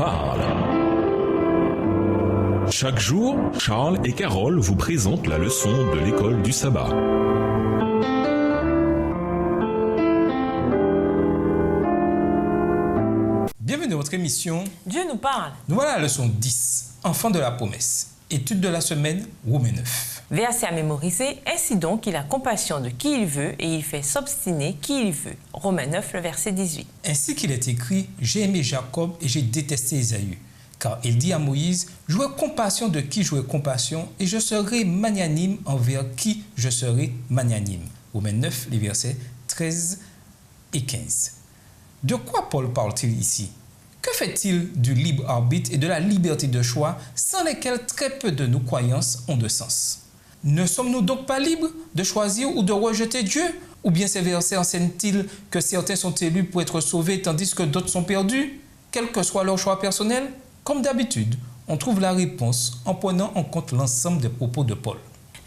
parle. Chaque jour, Charles et Carole vous présentent la leçon de l'école du sabbat. Bienvenue dans votre émission Dieu nous parle. Nous voilà à la leçon 10, Enfants de la promesse. Étude de la semaine, Romains 9. Verset à mémoriser. Ainsi donc, il a compassion de qui il veut et il fait s'obstiner qui il veut. Romains 9, le verset 18. Ainsi qu'il est écrit, j'ai aimé Jacob et j'ai détesté Ésaü. Car il dit à Moïse, j'aurai compassion de qui j'aurai compassion et je serai magnanime envers qui je serai magnanime. Romains 9, les versets 13 et 15. De quoi Paul parle-t-il ici? Que fait-il du libre arbitre et de la liberté de choix sans lesquels très peu de nos croyances ont de sens? Ne sommes-nous donc pas libres de choisir ou de rejeter Dieu? Ou bien ces versets enseignent-ils que certains sont élus pour être sauvés tandis que d'autres sont perdus, quel que soit leur choix personnel? Comme d'habitude, on trouve la réponse en prenant en compte l'ensemble des propos de Paul.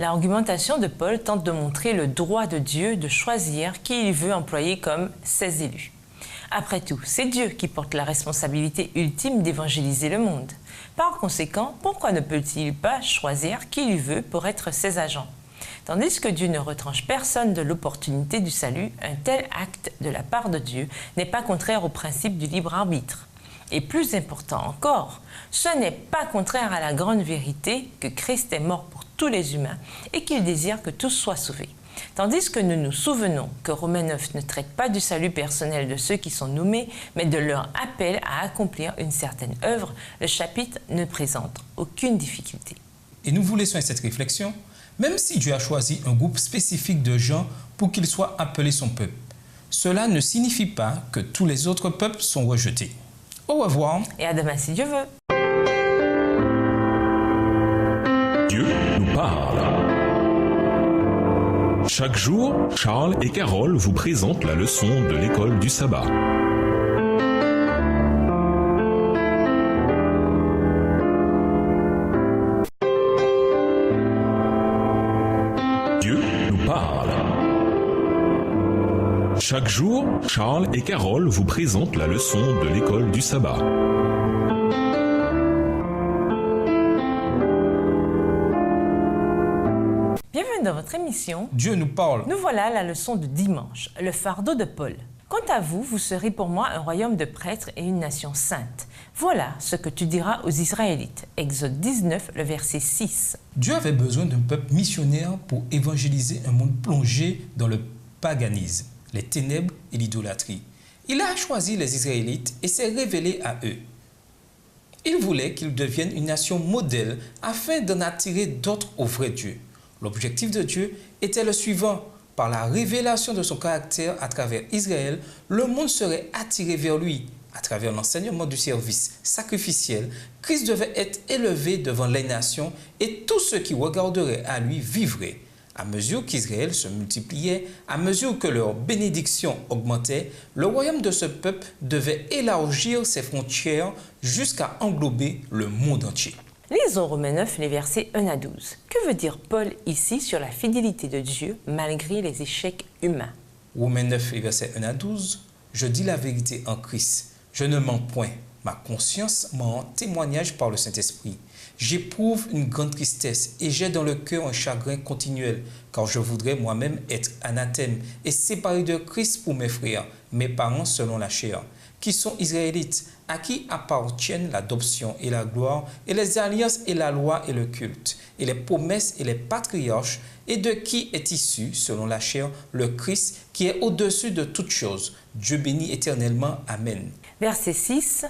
L'argumentation de Paul tente de montrer le droit de Dieu de choisir qui il veut employer comme ses élus. Après tout, c'est Dieu qui porte la responsabilité ultime d'évangéliser le monde. Par conséquent, pourquoi ne peut-il pas choisir qui il veut pour être ses agents? Tandis que Dieu ne retranche personne de l'opportunité du salut, un tel acte de la part de Dieu n'est pas contraire au principe du libre arbitre. Et plus important encore, ce n'est pas contraire à la grande vérité que Christ est mort pour tous les humains et qu'il désire que tous soient sauvés. Tandis que nous nous souvenons que Romains 9 ne traite pas du salut personnel de ceux qui sont nommés, mais de leur appel à accomplir une certaine œuvre, le chapitre ne présente aucune difficulté. Et nous vous laissons cette réflexion, même si Dieu a choisi un groupe spécifique de gens pour qu'ils soient appelés son peuple, cela ne signifie pas que tous les autres peuples sont rejetés. Au revoir. Et à demain si Dieu veut. Dieu nous parle. Chaque jour, Charles et Carole vous présentent la leçon de l'école du sabbat. Dieu nous parle. Chaque jour, Charles et Carole vous présentent la leçon de l'école du sabbat. Bienvenue dans votre émission Dieu nous parle. Nous voilà à la leçon de dimanche, le fardeau de Paul. Quant à vous, vous serez pour moi un royaume de prêtres et une nation sainte. Voilà ce que tu diras aux Israélites. Exode 19, le verset 6. Dieu avait besoin d'un peuple missionnaire pour évangéliser un monde plongé dans le paganisme, les ténèbres et l'idolâtrie. Il a choisi les Israélites et s'est révélé à eux. Il voulait qu'ils deviennent une nation modèle afin d'en attirer d'autres au vrai Dieu. L'objectif de Dieu était le suivant. Par la révélation de son caractère à travers Israël, le monde serait attiré vers lui. À travers l'enseignement du service sacrificiel, Christ devait être élevé devant les nations et tous ceux qui regarderaient à lui vivraient. À mesure qu'Israël se multipliait, à mesure que leur bénédiction augmentait, le royaume de ce peuple devait élargir ses frontières jusqu'à englober le monde entier. Lisons Romains 9, les versets 1 à 12. Que veut dire Paul ici sur la fidélité de Dieu malgré les échecs humains? Romains 9, les versets 1 à 12. Je dis la vérité en Christ. Je ne mens point. Ma conscience m'en rend témoignage par le Saint-Esprit. J'éprouve une grande tristesse et j'ai dans le cœur un chagrin continuel, car je voudrais moi-même être anathème et séparé de Christ pour mes frères, mes parents selon la chair, qui sont israélites, à qui appartiennent l'adoption et la gloire, et les alliances et la loi et le culte, et les promesses et les patriarches, et de qui est issu, selon la chair, le Christ, qui est au-dessus de toutes choses. Dieu bénit éternellement. Amen. Verset 6.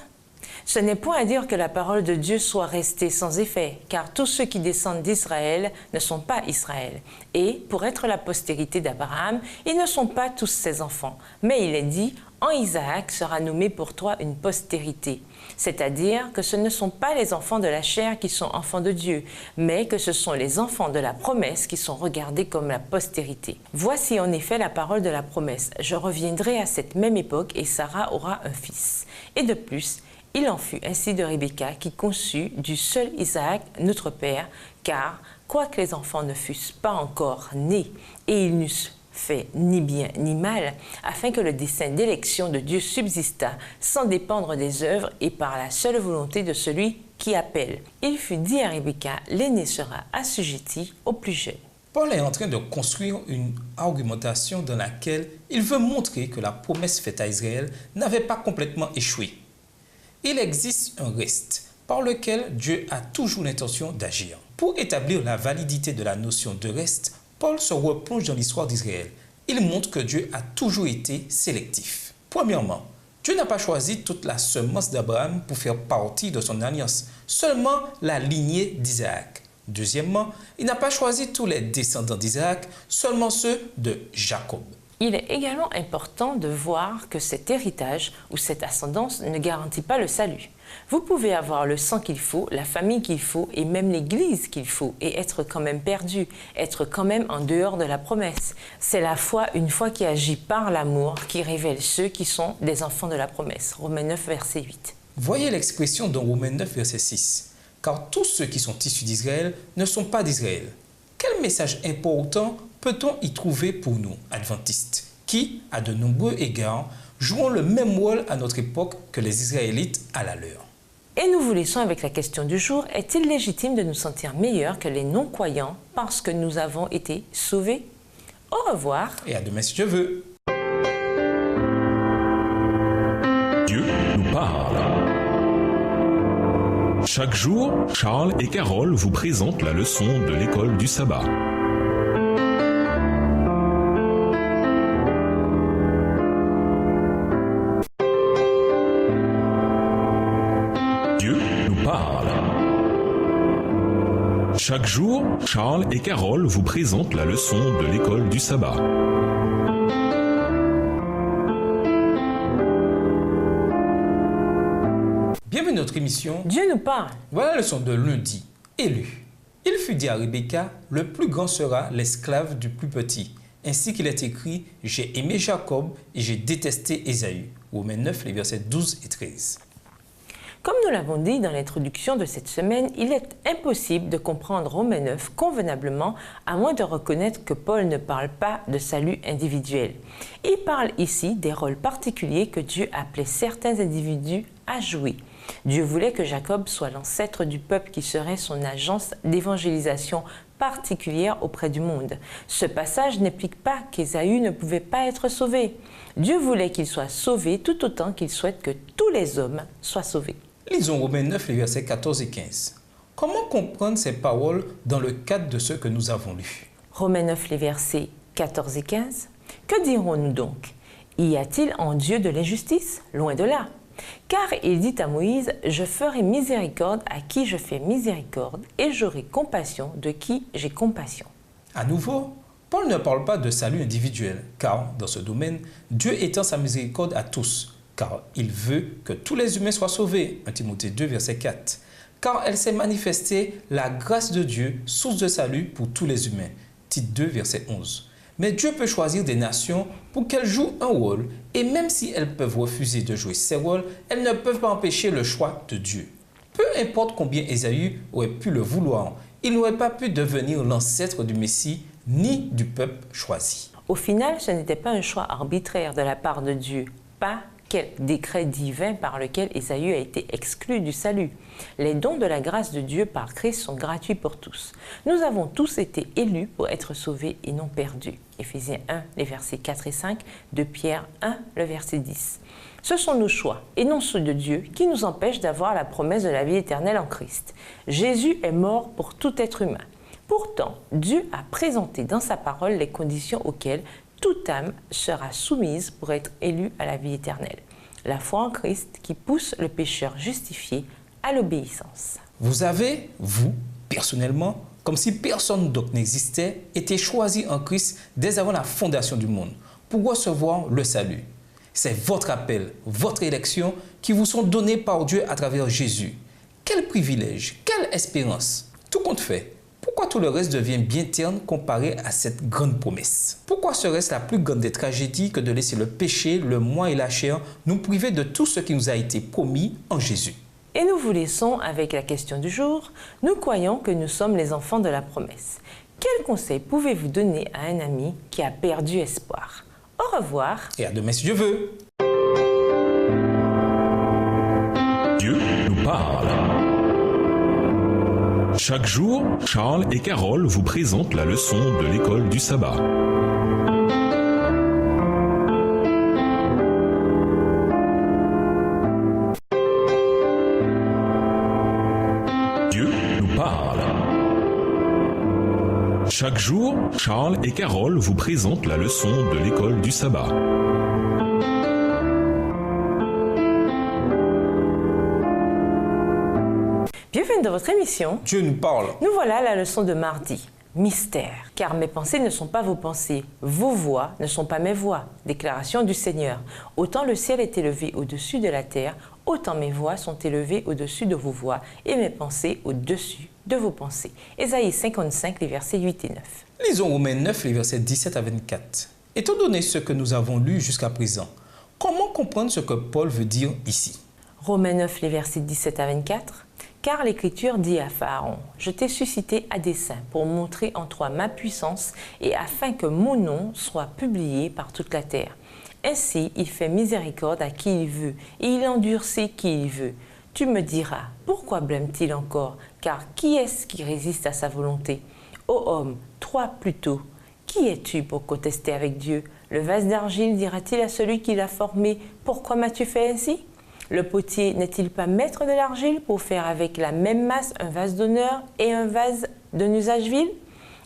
Ce n'est point à dire que la parole de Dieu soit restée sans effet, car tous ceux qui descendent d'Israël ne sont pas Israël. Et, pour être la postérité d'Abraham, ils ne sont pas tous ses enfants. Mais il est dit, en Isaac sera nommé pour toi une postérité. C'est-à-dire que ce ne sont pas les enfants de la chair qui sont enfants de Dieu, mais que ce sont les enfants de la promesse qui sont regardés comme la postérité. Voici en effet la parole de la promesse. Je reviendrai à cette même époque et Sarah aura un fils. Et de plus, il en fut ainsi de Rebecca qui conçut du seul Isaac, notre père, car, quoique les enfants ne fussent pas encore nés et ils n'eussent fait ni bien ni mal, afin que le dessein d'élection de Dieu subsistât sans dépendre des œuvres et par la seule volonté de celui qui appelle. Il fut dit à Rebecca, l'aîné sera assujetti au plus jeune. Paul est en train de construire une argumentation dans laquelle il veut montrer que la promesse faite à Israël n'avait pas complètement échoué. Il existe un reste par lequel Dieu a toujours l'intention d'agir. Pour établir la validité de la notion de reste, Paul se replonge dans l'histoire d'Israël. Il montre que Dieu a toujours été sélectif. Premièrement, Dieu n'a pas choisi toute la semence d'Abraham pour faire partie de son alliance, seulement la lignée d'Isaac. Deuxièmement, il n'a pas choisi tous les descendants d'Isaac, seulement ceux de Jacob. Il est également important de voir que cet héritage ou cette ascendance ne garantit pas le salut. Vous pouvez avoir le sang qu'il faut, la famille qu'il faut et même l'église qu'il faut et être quand même perdu, être quand même en dehors de la promesse. C'est la foi, une foi qui agit par l'amour, qui révèle ceux qui sont des enfants de la promesse. Romains 9, verset 8. Voyez l'expression dans Romains 9, verset 6. Car tous ceux qui sont issus d'Israël ne sont pas d'Israël. Quel message important peut-on y trouver pour nous, adventistes, qui, à de nombreux égards, jouons le même rôle à notre époque que les Israélites à la leur? Et nous vous laissons avec la question du jour. Est-il légitime de nous sentir meilleurs que les non-croyants parce que nous avons été sauvés? Au revoir. Et à demain si Dieu veut. Dieu nous parle. Chaque jour, Charles et Carole vous présentent la leçon de l'école du sabbat. Dieu nous parle. Chaque jour, Charles et Carole vous présentent la leçon de l'école du sabbat. Bienvenue à notre émission. Dieu nous parle. Voilà la leçon de lundi. Élu. Il fut dit à Rebecca, le plus grand sera l'esclave du plus petit. Ainsi qu'il est écrit, j'ai aimé Jacob et j'ai détesté Ésaü. Romains 9, les versets 12 et 13. Comme nous l'avons dit dans l'introduction de cette semaine, il est impossible de comprendre Romains 9 convenablement à moins de reconnaître que Paul ne parle pas de salut individuel. Il parle ici des rôles particuliers que Dieu appelait certains individus à jouer. Dieu voulait que Jacob soit l'ancêtre du peuple qui serait son agence d'évangélisation particulière auprès du monde. Ce passage n'implique pas qu'Ésaü ne pouvait pas être sauvé. Dieu voulait qu'il soit sauvé tout autant qu'il souhaite que tous les hommes soient sauvés. Lisons Romains 9, les versets 14 et 15. Comment comprendre ces paroles dans le cadre de ce que nous avons lu? Romains 9, les versets 14 et 15. Que dirons-nous donc? Y a-t-il en Dieu de l'injustice? Loin de là. Car il dit à Moïse, « Je ferai miséricorde à qui je fais miséricorde, et j'aurai compassion de qui j'ai compassion. » À nouveau, Paul ne parle pas de salut individuel, car dans ce domaine, Dieu étend sa miséricorde à tous, car il veut que tous les humains soient sauvés. 1 Timothée 2, verset 4. Car elle s'est manifestée la grâce de Dieu, source de salut pour tous les humains. Tite 2, verset 11. Mais Dieu peut choisir des nations pour qu'elles jouent un rôle, et même si elles peuvent refuser de jouer ces rôles, elles ne peuvent pas empêcher le choix de Dieu. Peu importe combien Ésaü aurait pu le vouloir, il n'aurait pas pu devenir l'ancêtre du Messie ni du peuple choisi. Au final, ce n'était pas un choix arbitraire de la part de Dieu, pas quel décret divin par lequel Ésaü a été exclu du salut. Les dons de la grâce de Dieu par Christ sont gratuits pour tous. Nous avons tous été élus pour être sauvés et non perdus. Éphésiens 1, les versets 4 et 5, de Pierre 1, le verset 10. Ce sont nos choix et non ceux de Dieu qui nous empêchent d'avoir la promesse de la vie éternelle en Christ. Jésus est mort pour tout être humain. Pourtant, Dieu a présenté dans sa parole les conditions auxquelles toute âme sera soumise pour être élue à la vie éternelle. La foi en Christ qui pousse le pécheur justifié à l'obéissance. Vous avez, vous, personnellement, comme si personne d'autre n'existait, été choisi en Christ dès avant la fondation du monde pour recevoir le salut. C'est votre appel, votre élection qui vous sont donnés par Dieu à travers Jésus. Quel privilège, quelle espérance. Tout compte fait. Pourquoi tout le reste devient bien terne comparé à cette grande promesse? Pourquoi serait-ce la plus grande des tragédies que de laisser le péché, le moi et la chair nous priver de tout ce qui nous a été promis en Jésus? Et nous vous laissons avec la question du jour. Nous croyons que nous sommes les enfants de la promesse. Quel conseil pouvez-vous donner à un ami qui a perdu espoir? Au revoir. Et à demain si Dieu veut. Dieu nous parle. Chaque jour, Charles et Carole vous présentent la leçon de l'école du sabbat. Dieu nous parle. Chaque jour, Charles et Carole vous présentent la leçon de l'école du sabbat. Bienvenue dans votre émission. Dieu nous parle. Nous voilà à la leçon de mardi. Mystère. Car mes pensées ne sont pas vos pensées, vos voix ne sont pas mes voix. Déclaration du Seigneur. Autant le ciel est élevé au-dessus de la terre, autant mes voix sont élevées au-dessus de vos voix et mes pensées au-dessus de vos pensées. Ésaïe 55, les versets 8 et 9. Lisons Romains 9, les versets 17 à 24. Étant donné ce que nous avons lu jusqu'à présent, comment comprendre ce que Paul veut dire ici? Romains 9, les versets 17 à 24. Car l'Écriture dit à Pharaon, « Je t'ai suscité à dessein pour montrer en toi ma puissance et afin que mon nom soit publié par toute la terre. Ainsi, il fait miséricorde à qui il veut et il endurcit qui il veut. Tu me diras, pourquoi blâme-t-il encore? Car qui est-ce qui résiste à sa volonté? Ô homme, toi plutôt, qui es-tu pour contester avec Dieu? Le vase d'argile dira-t-il à celui qui l'a formé, pourquoi m'as-tu fait ainsi? Le potier n'est-il pas maître de l'argile pour faire avec la même masse un vase d'honneur et un vase d'un usage vil?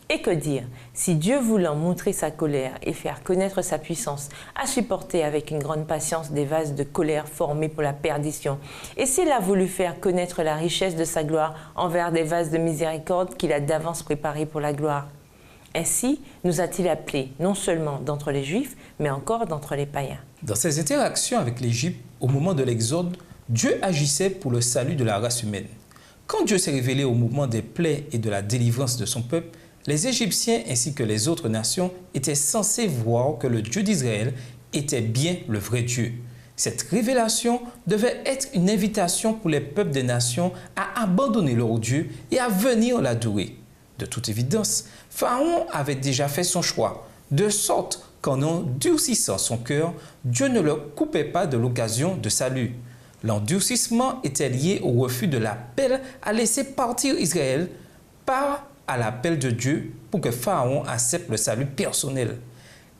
Et que dire, si Dieu voulant montrer sa colère et faire connaître sa puissance, a supporté avec une grande patience des vases de colère formés pour la perdition, et s'il a voulu faire connaître la richesse de sa gloire envers des vases de miséricorde qu'il a d'avance préparés pour la gloire? Ainsi nous a-t-il appelés non seulement d'entre les Juifs, mais encore d'entre les païens. Dans ses interactions avec l'Égypte, au moment de l'Exode, Dieu agissait pour le salut de la race humaine. Quand Dieu s'est révélé au moment des plaies et de la délivrance de son peuple, les Égyptiens ainsi que les autres nations étaient censés voir que le Dieu d'Israël était bien le vrai Dieu. Cette révélation devait être une invitation pour les peuples des nations à abandonner leur Dieu et à venir l'adorer. De toute évidence, Pharaon avait déjà fait son choix, de sorte qu'en endurcissant son cœur, Dieu ne le coupait pas de l'occasion de salut. L'endurcissement était lié au refus de l'appel à laisser partir Israël, pas à l'appel de Dieu pour que Pharaon accepte le salut personnel.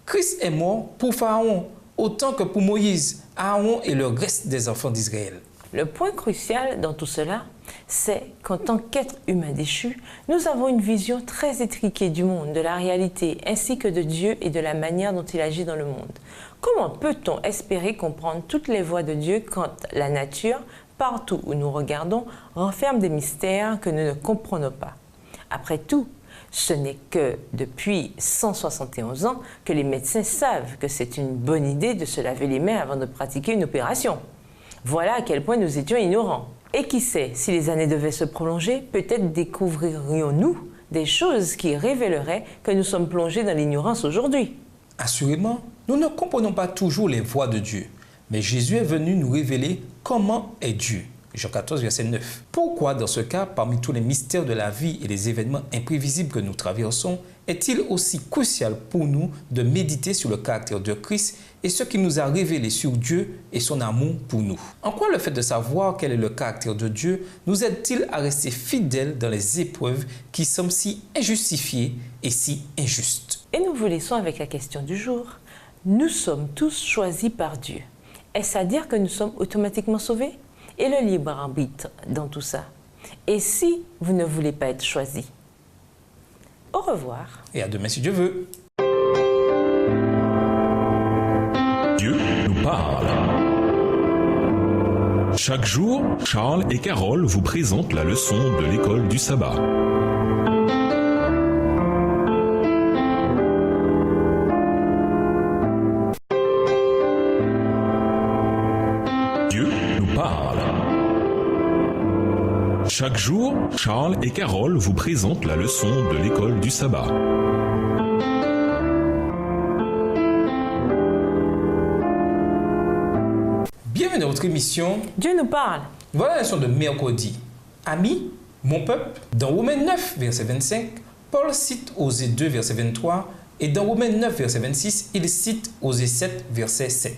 Christ est mort pour Pharaon, autant que pour Moïse, Aaron et le reste des enfants d'Israël. Le point crucial dans tout cela, c'est qu'en tant qu'être humain déchu, nous avons une vision très étriquée du monde, de la réalité, ainsi que de Dieu et de la manière dont il agit dans le monde. Comment peut-on espérer comprendre toutes les voies de Dieu quand la nature, partout où nous regardons, renferme des mystères que nous ne comprenons pas? Après tout, ce n'est que depuis 171 ans que les médecins savent que c'est une bonne idée de se laver les mains avant de pratiquer une opération. Voilà à quel point nous étions ignorants. Et qui sait, si les années devaient se prolonger, peut-être découvririons-nous des choses qui révéleraient que nous sommes plongés dans l'ignorance aujourd'hui. Assurément, nous ne comprenons pas toujours les voies de Dieu, mais Jésus est venu nous révéler comment est Dieu. Jean 14, verset 9. Pourquoi, dans ce cas, parmi tous les mystères de la vie et les événements imprévisibles que nous traversons, est-il aussi crucial pour nous de méditer sur le caractère de Christ et ce qu'il nous a révélé sur Dieu et son amour pour nous? En quoi le fait de savoir quel est le caractère de Dieu nous aide-t-il à rester fidèles dans les épreuves qui semblent si injustifiées et si injustes? Et nous vous laissons avec la question du jour. Nous sommes tous choisis par Dieu. Est-ce à dire que nous sommes automatiquement sauvés? Et le libre arbitre dans tout ça? Et si vous ne voulez pas être choisi? Au revoir. Et à demain si Dieu veut. Dieu nous parle. Chaque jour, Charles et Carole vous présentent la leçon de l'école du sabbat. Dieu nous parle. Chaque jour, Charles et Carole vous présentent la leçon de l'école du sabbat. Bienvenue dans votre émission. Dieu nous parle. Voilà la leçon de mercredi. Amis, mon peuple, dans Romains 9, verset 25, Paul cite Osée 2, verset 23, et dans Romains 9, verset 26, il cite Osée 7, verset 7.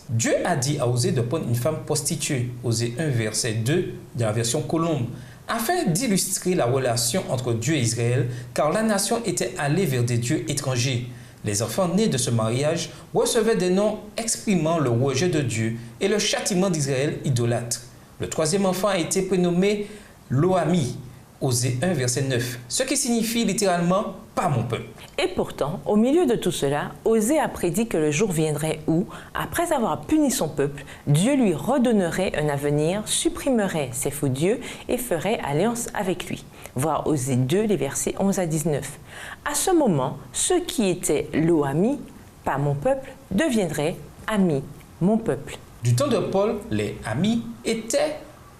Dieu a dit à Osée de prendre une femme prostituée, Osée 1, verset 2, dans la version Colombe, afin d'illustrer la relation entre Dieu et Israël, car la nation était allée vers des dieux étrangers. Les enfants nés de ce mariage recevaient des noms exprimant le rejet de Dieu et le châtiment d'Israël idolâtre. Le troisième enfant a été prénommé Lo-Ammi, Osée 1, verset 9, ce qui signifie littéralement « pas mon peuple ». Et pourtant, au milieu de tout cela, Osée a prédit que le jour viendrait où, après avoir puni son peuple, Dieu lui redonnerait un avenir, supprimerait ses faux dieux et ferait alliance avec lui. Voir Osée 2, les versets 11 à 19. À ce moment, ceux qui étaient Lo-Ammi, pas mon peuple, deviendraient Ammi, mon peuple. Du temps de Paul, les Amis étaient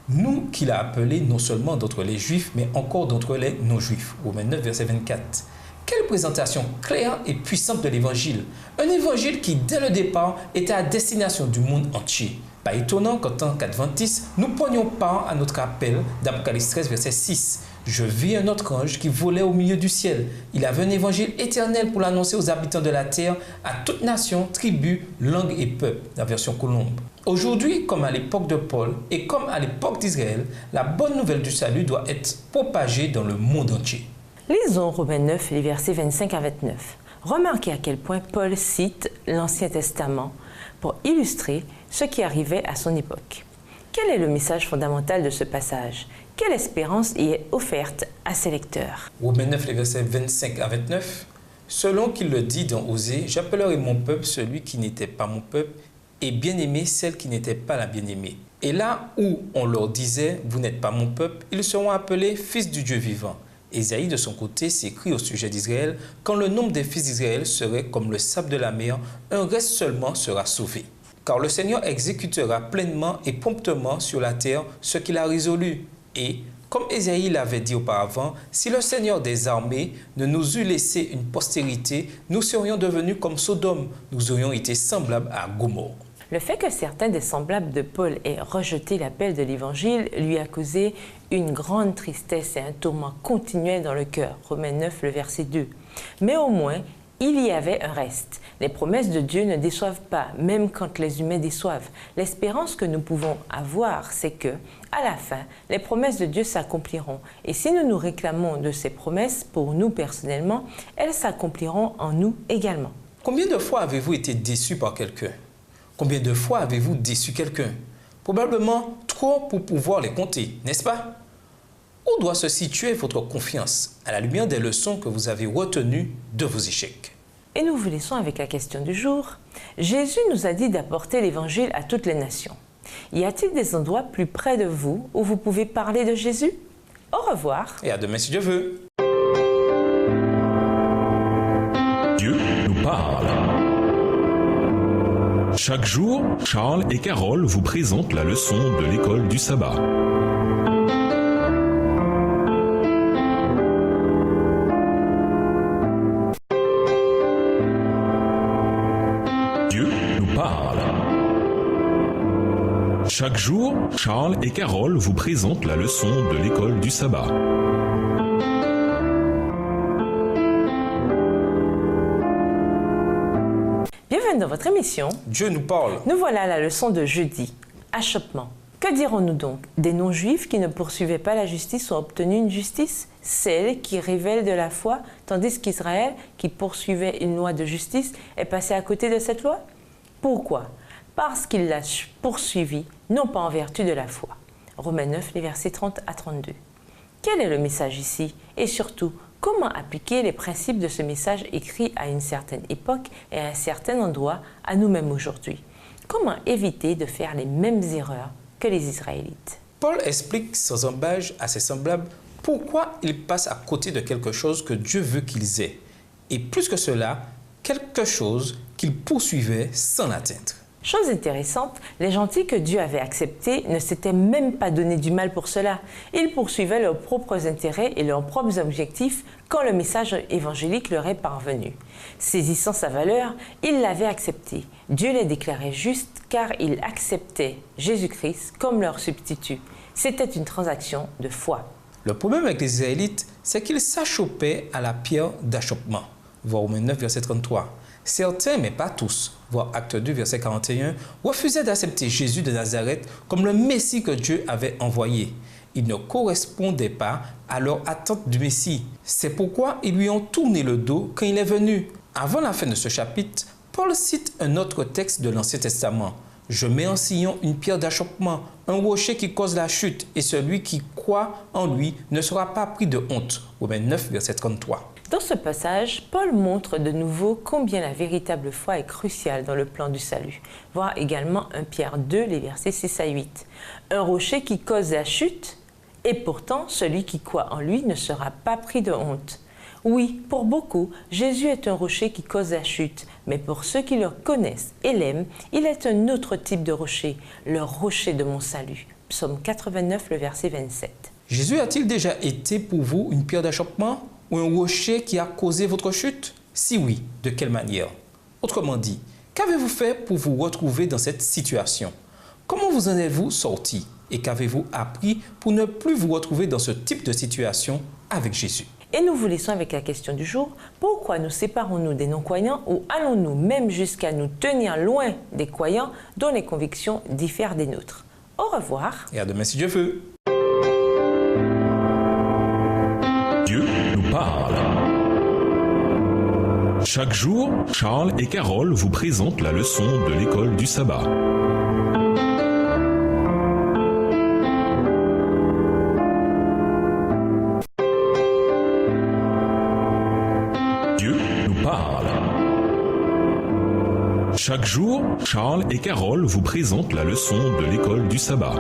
nous qu'il a appelés non seulement d'entre les Juifs, mais encore d'entre les non-Juifs. Romains 9, verset 24. Quelle présentation claire et puissante de l'Évangile. Un Évangile qui, dès le départ, était à destination du monde entier. Pas étonnant qu'en tant qu'adventistes, nous prenions part à notre appel d'Apocalypse 13, verset 6. Je vis un autre ange qui volait au milieu du ciel. Il avait un évangile éternel pour l'annoncer aux habitants de la terre, à toute nation, tribu, langue et peuple, la version Colombe. Aujourd'hui, comme à l'époque de Paul et comme à l'époque d'Israël, la bonne nouvelle du salut doit être propagée dans le monde entier. Lisons Romains 9, les versets 25 à 29. Remarquez à quel point Paul cite l'Ancien Testament pour illustrer ce qui arrivait à son époque. Quel est le message fondamental de ce passage? Quelle espérance y est offerte à ses lecteurs? Romains 9, les versets 25 à 29. Selon qu'il le dit dans Osée, j'appellerai mon peuple celui qui n'était pas mon peuple, et bien-aimé celle qui n'était pas la bien-aimée. Et là où on leur disait, vous n'êtes pas mon peuple, ils seront appelés fils du Dieu vivant. Ésaïe, de son côté, s'écrit au sujet d'Israël, quand le nombre des fils d'Israël serait comme le sable de la mer, un reste seulement sera sauvé. Car le Seigneur exécutera pleinement et promptement sur la terre ce qu'il a résolu. Et, comme Ésaïe l'avait dit auparavant, si le Seigneur des armées ne nous eût laissé une postérité, nous serions devenus comme Sodome, nous aurions été semblables à Gomorrhe. Le fait que certains des semblables de Paul aient rejeté l'appel de l'Évangile lui a causé une grande tristesse et un tourment continuel dans le cœur. Romains 9, le verset 2. Mais au moins, il y avait un reste. Les promesses de Dieu ne déçoivent pas, même quand les humains déçoivent. L'espérance que nous pouvons avoir, c'est que, à la fin, les promesses de Dieu s'accompliront. Et si nous nous réclamons de ces promesses pour nous personnellement, elles s'accompliront en nous également. Combien de fois avez-vous été déçu par quelqu'un? Combien de fois avez-vous déçu quelqu'un? Probablement trop pour pouvoir les compter, n'est-ce pas? Où doit se situer votre confiance à la lumière des leçons que vous avez retenues de vos échecs? Et nous vous laissons avec la question du jour. Jésus nous a dit d'apporter l'Évangile à toutes les nations. Y a-t-il des endroits plus près de vous où vous pouvez parler de Jésus? Au revoir. Et à demain si Dieu veut. Dieu nous parle. Chaque jour, Charles et Carole vous présentent la leçon de l'école du sabbat. Dieu nous parle. Chaque jour, Charles et Carole vous présentent la leçon de l'école du sabbat. Bienvenue dans votre émission. Dieu nous parle. Nous voilà à la leçon de jeudi. Achoppement. Que dirons-nous donc? Des non-juifs qui ne poursuivaient pas la justice ont obtenu une justice, celle qui révèle de la foi, tandis qu'Israël, qui poursuivait une loi de justice, est passé à côté de cette loi? Pourquoi? Parce qu'il l'a poursuivie, non pas en vertu de la foi. Romains 9, les versets 30 à 32. Quel est le message ici? Et surtout, comment appliquer les principes de ce message écrit à une certaine époque et à un certain endroit à nous-mêmes aujourd'hui? Comment éviter de faire les mêmes erreurs que les Israélites? Paul explique sans embâche à ses semblables pourquoi ils passent à côté de quelque chose que Dieu veut qu'ils aient. Et plus que cela, quelque chose qu'ils poursuivaient sans l'atteindre. Chose intéressante, les gentils que Dieu avait acceptés ne s'étaient même pas donné du mal pour cela. Ils poursuivaient leurs propres intérêts et leurs propres objectifs quand le message évangélique leur est parvenu. Saisissant sa valeur, ils l'avaient accepté. Dieu les déclarait justes car ils acceptaient Jésus-Christ comme leur substitut. C'était une transaction de foi. Le problème avec les Israélites, c'est qu'ils s'achoppaient à la pierre d'achoppement. Voir Romains 9, verset 33. Certains, mais pas tous, voir Acte 2, verset 41, refusaient d'accepter Jésus de Nazareth comme le Messie que Dieu avait envoyé. Il ne correspondait pas à leur attente du Messie. C'est pourquoi ils lui ont tourné le dos quand il est venu. Avant la fin de ce chapitre, Paul cite un autre texte de l'Ancien Testament. « Je mets en Sion une pierre d'achoppement, un rocher qui cause la chute, et celui qui croit en lui ne sera pas pris de honte. » Romains 9, verset 33. Dans ce passage, Paul montre de nouveau combien la véritable foi est cruciale dans le plan du salut. Voir également 1 Pierre 2, les versets 6 à 8. Un rocher qui cause la chute, et pourtant celui qui croit en lui ne sera pas pris de honte. Oui, pour beaucoup, Jésus est un rocher qui cause la chute, mais pour ceux qui le connaissent et l'aiment, il est un autre type de rocher, le rocher de mon salut. Psaume 89, le verset 27. Jésus a-t-il déjà été pour vous une pierre d'achoppement ou un rocher qui a causé votre chute? Si oui, de quelle manière? Autrement dit, qu'avez-vous fait pour vous retrouver dans cette situation? Comment vous en êtes-vous sorti? Et qu'avez-vous appris pour ne plus vous retrouver dans ce type de situation avec Jésus? Et nous vous laissons avec la question du jour. Pourquoi nous séparons-nous des non-croyants ou allons-nous même jusqu'à nous tenir loin des croyants dont les convictions diffèrent des nôtres? Au revoir. Et à demain si Dieu veut. Dieu nous parle. Chaque jour, Charles et Carole vous présentent la leçon de l'école du sabbat. Dieu nous parle. Chaque jour, Charles et Carole vous présentent la leçon de l'école du sabbat.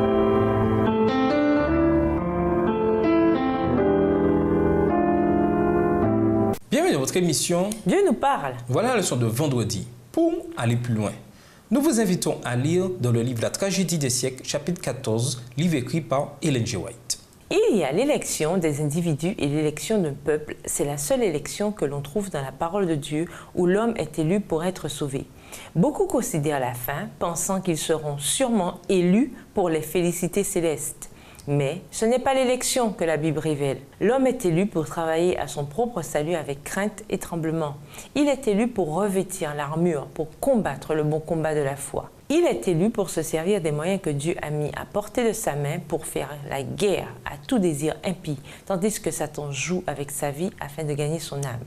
Bienvenue dans votre émission. Dieu nous parle. Voilà la leçon de vendredi. Pour aller plus loin, nous vous invitons à lire dans le livre La tragédie des siècles, chapitre 14, livre écrit par Ellen G. White. Il y a l'élection des individus et l'élection d'un peuple. C'est la seule élection que l'on trouve dans la parole de Dieu où l'homme est élu pour être sauvé. Beaucoup considèrent la fin, pensant qu'ils seront sûrement élus pour les félicités célestes. Mais ce n'est pas l'élection que la Bible révèle. L'homme est élu pour travailler à son propre salut avec crainte et tremblement. Il est élu pour revêtir l'armure, pour combattre le bon combat de la foi. Il est élu pour se servir des moyens que Dieu a mis à portée de sa main pour faire la guerre à tout désir impie, tandis que Satan joue avec sa vie afin de gagner son âme.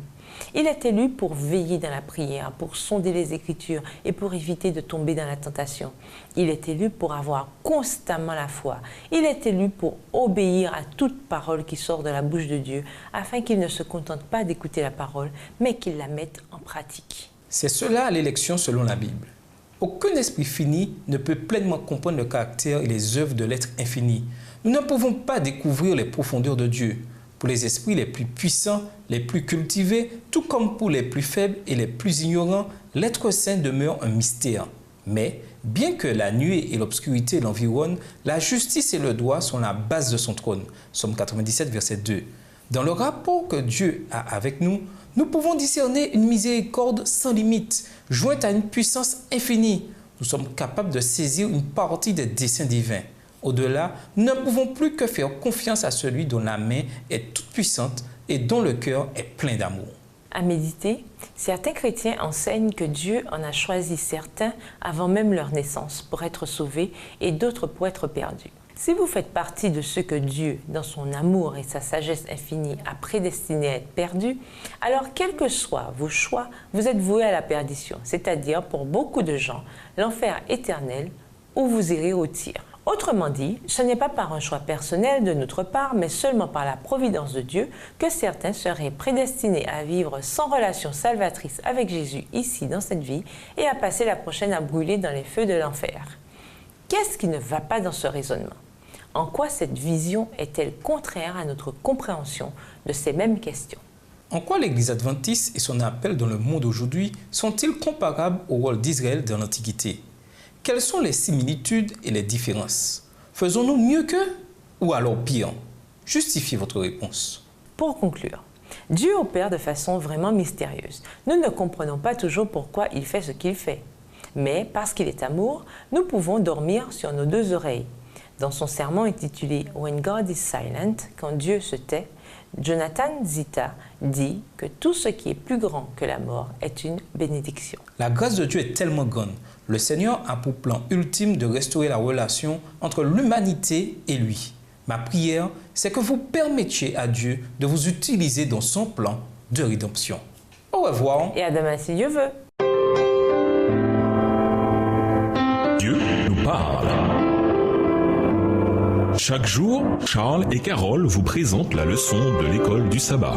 Il est élu pour veiller dans la prière, pour sonder les Écritures et pour éviter de tomber dans la tentation. Il est élu pour avoir constamment la foi. Il est élu pour obéir à toute parole qui sort de la bouche de Dieu, afin qu'il ne se contente pas d'écouter la parole, mais qu'il la mette en pratique. C'est cela l'élection selon la Bible. Aucun esprit fini ne peut pleinement comprendre le caractère et les œuvres de l'être infini. Nous ne pouvons pas découvrir les profondeurs de Dieu. Pour les esprits les plus puissants, les plus cultivés, tout comme pour les plus faibles et les plus ignorants, l'être saint demeure un mystère. Mais, bien que la nuit et l'obscurité l'environnent, la justice et le droit sont la base de son trône. Psaume 97, verset 2. Dans le rapport que Dieu a avec nous, nous pouvons discerner une miséricorde sans limite, jointe à une puissance infinie. Nous sommes capables de saisir une partie des desseins divins. Au-delà, nous ne pouvons plus que faire confiance à celui dont la main est toute puissante et dont le cœur est plein d'amour. À méditer, certains chrétiens enseignent que Dieu en a choisi certains avant même leur naissance pour être sauvés et d'autres pour être perdus. Si vous faites partie de ceux que Dieu, dans son amour et sa sagesse infinie, a prédestinés à être perdus, alors quels que soient vos choix, vous êtes voués à la perdition, c'est-à-dire pour beaucoup de gens, l'enfer éternel où vous irez au tir. Autrement dit, ce n'est pas par un choix personnel de notre part, mais seulement par la providence de Dieu que certains seraient prédestinés à vivre sans relation salvatrice avec Jésus ici dans cette vie et à passer la prochaine à brûler dans les feux de l'enfer. Qu'est-ce qui ne va pas dans ce raisonnement? En quoi cette vision est-elle contraire à notre compréhension de ces mêmes questions? En quoi l'Église adventiste et son appel dans le monde aujourd'hui sont-ils comparables au rôle d'Israël dans l'Antiquité? Quelles sont les similitudes et les différences? Faisons-nous mieux qu'eux ou alors pire? Justifiez votre réponse. Pour conclure, Dieu opère de façon vraiment mystérieuse. Nous ne comprenons pas toujours pourquoi il fait ce qu'il fait. Mais parce qu'il est amour, nous pouvons dormir sur nos deux oreilles. Dans son sermon intitulé When God is Silent, quand Dieu se tait, Jonathan Zita dit que tout ce qui est plus grand que la mort est une bénédiction. La grâce de Dieu est tellement grande. Le Seigneur a pour plan ultime de restaurer la relation entre l'humanité et lui. Ma prière, c'est que vous permettiez à Dieu de vous utiliser dans son plan de rédemption. Au revoir. Et à demain si Dieu veut. Dieu nous parle. Chaque jour, Charles et Carole vous présentent la leçon de l'école du sabbat.